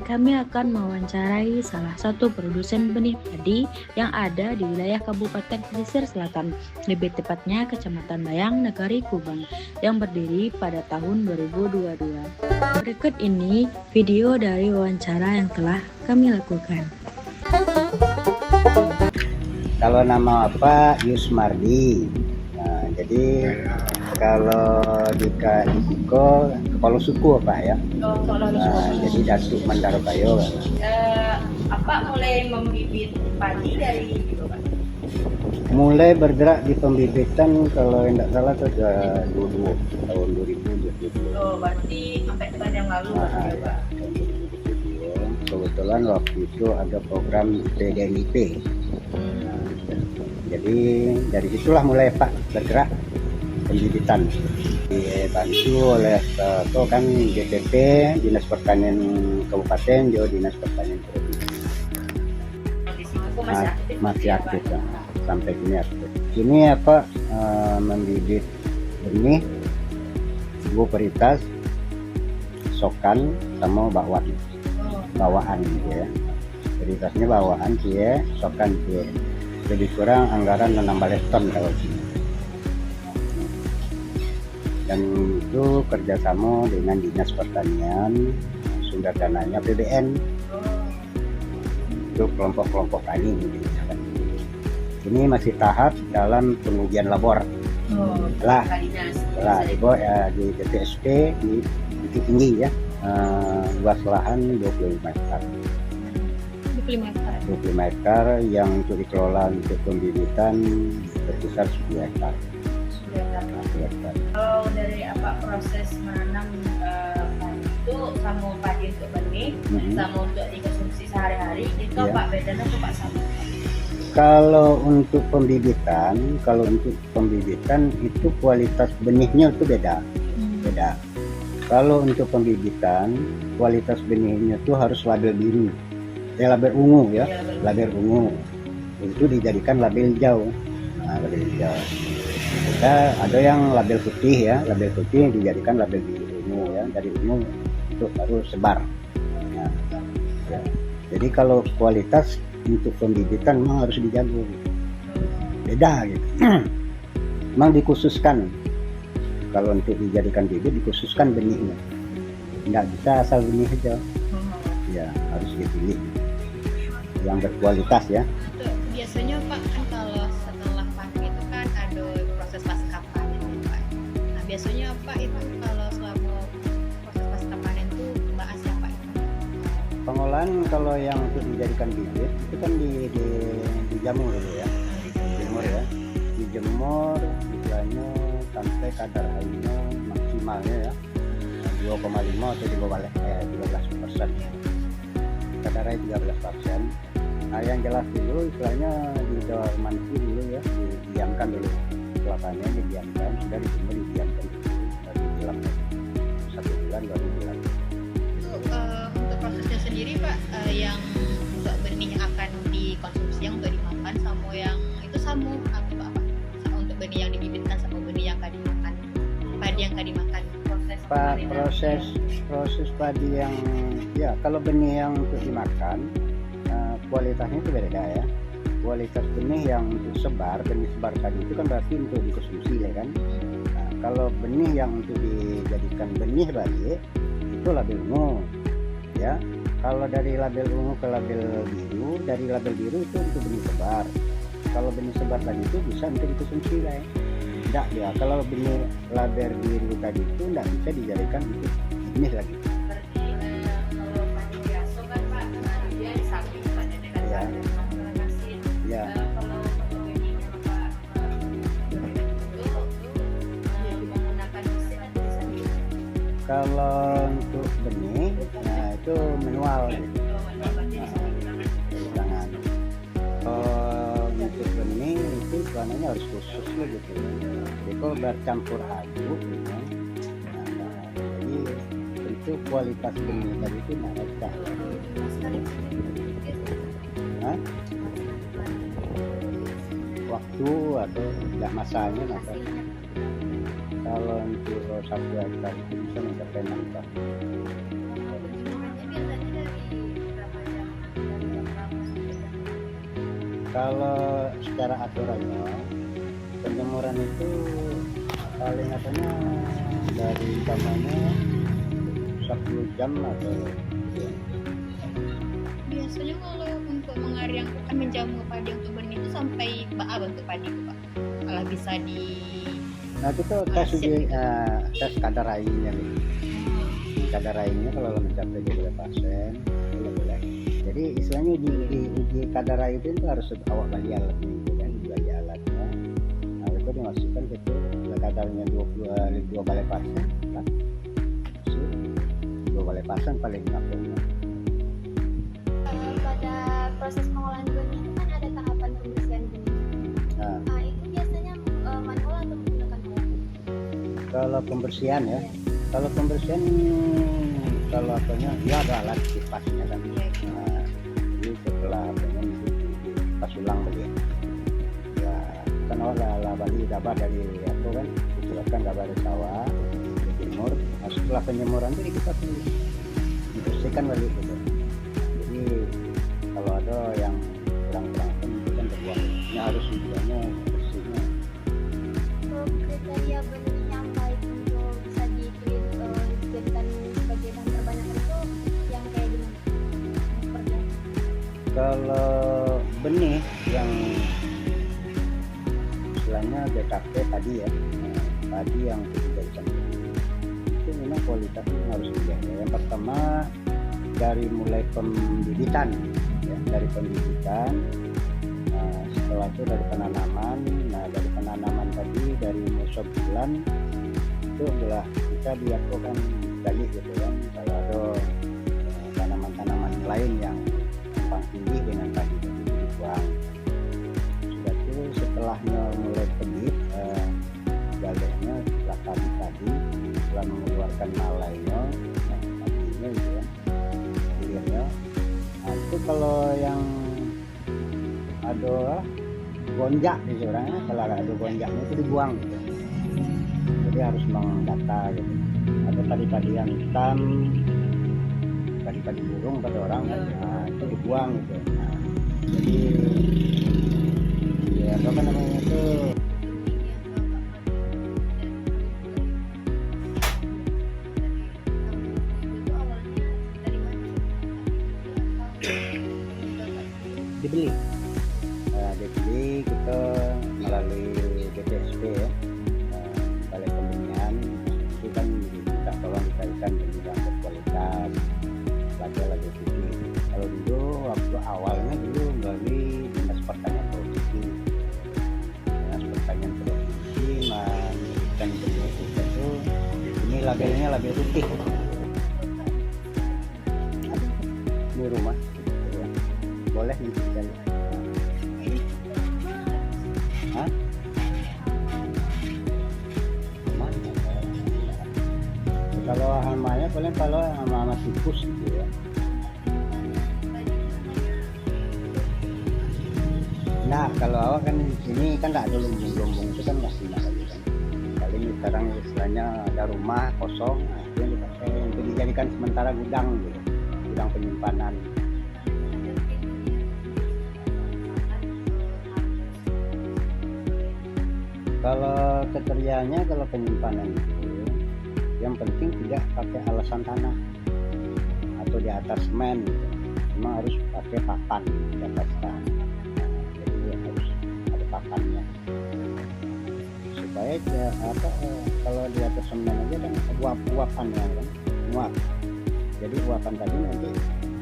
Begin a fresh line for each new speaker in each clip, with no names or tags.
kami akan mewawancarai salah satu produsen benih padi yang ada di wilayah Kabupaten Pesisir Selatan, lebih tepatnya Kecamatan Bayang, Negari Kubang, yang berdiri pada tahun 2022. Berikut ini video dari wawancara yang telah kami lakukan.
Kalau nama Pak Yusmardi. Nah, jadi kalau di Kiko kepala suku Pak ya. Jadi Datuk Mandarabayo.
Apa mulai membibit padi dari itu Pak?
Mulai bergerak di pembibitan kalau tidak salah itu dulu tahun 2022.
Oh, berarti sampai tahun yang lalu ya, Pak.
Kebetulan waktu itu ada program PDMIP. Jadi dari situlah mulai Pak bergerak pembibitan. Dibantu oleh kan DPP Dinas Pertanian Kabupaten, juga Dinas Pertanian Provinsi. Masih aktif ya. Sampai kini aktif. Ini membibit benih, varietas, sokan sama bawaan gitu ya. Varietasnya bawaan cie, sokan cie. Lebih kurang anggaran 16 ton kalau sini. Dan itu kerjasama dengan Dinas Pertanian, sumber dananya PBN, itu kelompok-kelompok tani gitu. Ini masih tahap dalam pengujian labor. Setelah itu di DPSP di titik tinggi ya, luas lahan 25 hektar. 25 hektar yang untuk dikelola untuk pembibitan berkisar 10 hektar.
Kalau dari proses menanam padi itu sama padi untuk benih, sama untuk dikonsumsi sehari-hari itu Pak bedanya tuh Pak sama?
Kalau untuk pembibitan itu kualitas benihnya itu beda. Kalau untuk pembibitan kualitas benihnya itu harus label biru, label ungu ya, label ungu itu dijadikan label hijau. Nah, label hijau. Ada yang label putih ya, label putih dijadikan label biru ungu ya, dari ungu itu baru sebar. Nah, ya. Jadi kalau kualitas untuk pembibitan memang harus dijaga gitu. Beda gitu. Memang dikhususkan kalau untuk dijadikan bibit dikhususkan benihnya, nggak bisa asal benih aja ya, harus dipilih yang berkualitas ya.
Biasanya Pak kan kalau setelah panen itu kan ada proses pasca panen Pak. Nah biasanya Pak itu kalau selama proses pasca panen itu bahas ya Pak?
Pengolahan kalau yang untuk dijadikan bibit itu kan dijemur dulu ya, dijemur istilahnya sampai kadar airnya maksimalnya ya 2,5 atau 13%. Kadar air 13%. Nah yang jelas dulu istilahnya didormansi dulu ya, didiamkan dulu kelapanya, didiamkan, sudah dijemur didiamkan dulu baru dibilang 1 bulan baru dibilang.
Untuk prosesnya sendiri Pak, yang untuk benih akan dikonsumsi yang untuk dimakan sama yang itu sama apa untuk benih yang dibibitkan sama benih yang akan dimakan, padi yang akan dimakan proses
padi yang ya kalau benih yang untuk dimakan kualitasnya itu beda ya. Kualitas benih yang untuk benih sebar tadi itu kan berarti untuk dikonsumsi ya kan. Nah, kalau benih yang untuk dijadikan benih balik itu label ungu ya. Kalau dari label ungu ke label biru, dari label biru itu untuk benih sebar. Kalau benih sebar tadi itu bisa untuk dikonsumsi lah ya. Tidak ya, kalau benih label biru tadi itu tidak bisa dijadikan untuk benih lagi. Kalau untuk benih, nah itu manual gitu. Tangan. Untuk benih itu warnanya harus khusus gitu. Jadi kalau bercampur aduk gitu. Nah, jadi tentu kualitas benih tadi itu naik. Waktu atau tidak masanya masa. Kalau untuk 1 hektar itu bisa mencapai 6 ton. Kalau secara aturannya penjemuran itu paling katanya dari umpamanya 10 jam atau
Biasanya kalau untuk mengaring menjamu padi untuk benih itu sampai berapa untuk padi itu Pak? Kalau bisa di
nah kita tes tes kadar airnya nih. Kadar airnya kalau mencapai 12% boleh. Jadi istilahnya uji kadar air itu harus awak beli alatnya itu kan, beli alatnya. Nah itu dimasukkan ke situ kadarnya 2 balai pasang, kan? 2 balai pasang paling ngakunya.
Pada proses pengolahan benih itu kan ada tahapan pembersihan benih.
Nah,
Itu biasanya manual atau menggunakan mesin?
kalau pembersihan ya, kalau pembersihan kalau apanya ya ada alat kipasnya kan. Nah, jadi setelah apanya kipas ulang beli. Ya kan lah bali gabah dari aku kan, dikeluarkan gabah dari sawah, dijemur. Nah, setelah penjemuran itu kita dibersihkan balik gitu. Jadi kalau ada yang kurang-kurang kan terbuang. Ini harus tujuannya bersihnya.
Kriteria benih yang baik untuk bisa dijadikan sebagai bahan terbanyak itu yang kayak gimana?
Kalau benih yang istilahnya BKP tadi ya, tadi yang dijadikan itu memang kualitasnya harus dijaga. Yang pertama dari mulai pembibitan ya, dari pembibitan. Nah, setelah itu dari penanaman. Nah dari penanaman tadi dari musim bulan itu adalah kita dilakukan gali gitu kan, kalau ada tanaman-tanaman lain yang tumpang tinggi dengan tadi itu dibuang. Sudah itu setelahnya mulai pedit galenya setelah tadi setelah mengeluarkan malainya, nah tadinya gitu kan hilirnya. Nah itu kalau yang ada gonjak di orangnya, kalau ada gonjaknya itu dibuang gitu. Jadi harus mendata gitu. Ada padi-padi yang hitam, padi-padi burung pada orang kan, nah, itu dibuang gitu. Nah, jadi ya apa namanya itu dibeli. Dibeli kita melalui BPSP ya, Balai Pembinaan itu kan minta tolong dicarikan benih yang berkualitas, lagi tinggi. Kalau dulu waktu awalnya dulu melalui Dinas Pertanian Provinsi, mengirimkan benih itu ini labelnya label putih di rumah ya. Boleh nih dan kalau hamanya paling kalau hama tikus gitu ya. Nah kalau awak kan di sini kan nggak ada lumbung itu kan masih lagi kan. Kali ini sekarang istilahnya ada rumah kosong, nah, itu yang dipakai untuk dijadikan sementara gudang gitu, gudang penyimpanan. Kalau kriterianya kalau penyimpanan itu yang penting tidak pakai alasan tanah atau di atas semen gitu. Cuma harus pakai papan di atas tanah. Jadi harus ada papannya supaya kalau di atas semen aja kan uapan ya kan, muat. Jadi uapan tadi nanti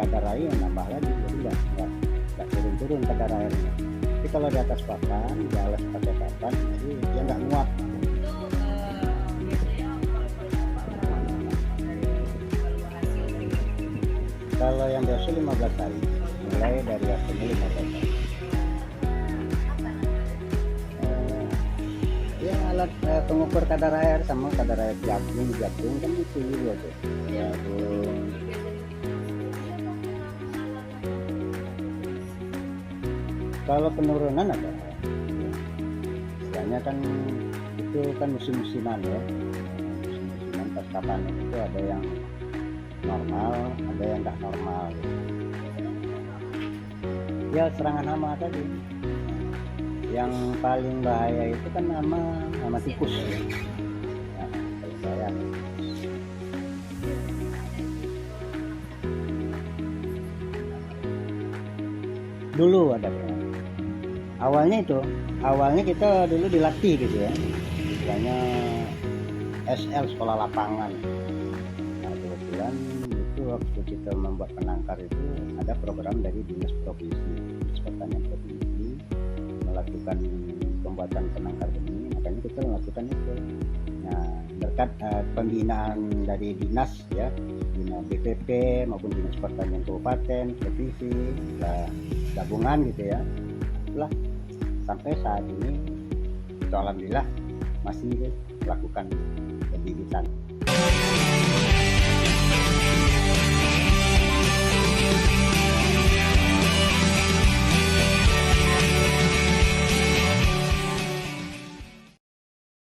kadar air nambah lagi, jadi nggak turun kadar airnya. Tapi kalau di atas papan, di alas pakai papan, jadi dia nggak muat. Kalau yang biasa 15 hari, mulai dari hasilnya 15 hari. Ya alat pengukur kadar air sama kadar air jagung kan itu juga tuh. Jagung. Kalau penurunan ada, istilahnya kan itu kan musim-musiman ya. Musim-musiman pas kapan itu ada yang normal, ada yang nggak normal. Ya serangan hama tadi. Yang paling bahaya itu kan hama tikus. Nah, kalau saya dulu ada awalnya kita dulu dilatih gitu ya, misalnya SL sekolah lapangan. Nah kebetulan itu waktu kita membuat penangkar itu ada program dari dinas pertanian provinsi melakukan pembuatan penangkar benih, makanya kita melakukan itu. Nah berkat pembinaan dari dinas ya, dinas BPP maupun dinas pertanian kabupaten provinsi gabungan gitu ya, itulah sampai saat ini itu alhamdulillah masih melakukan pembibitan.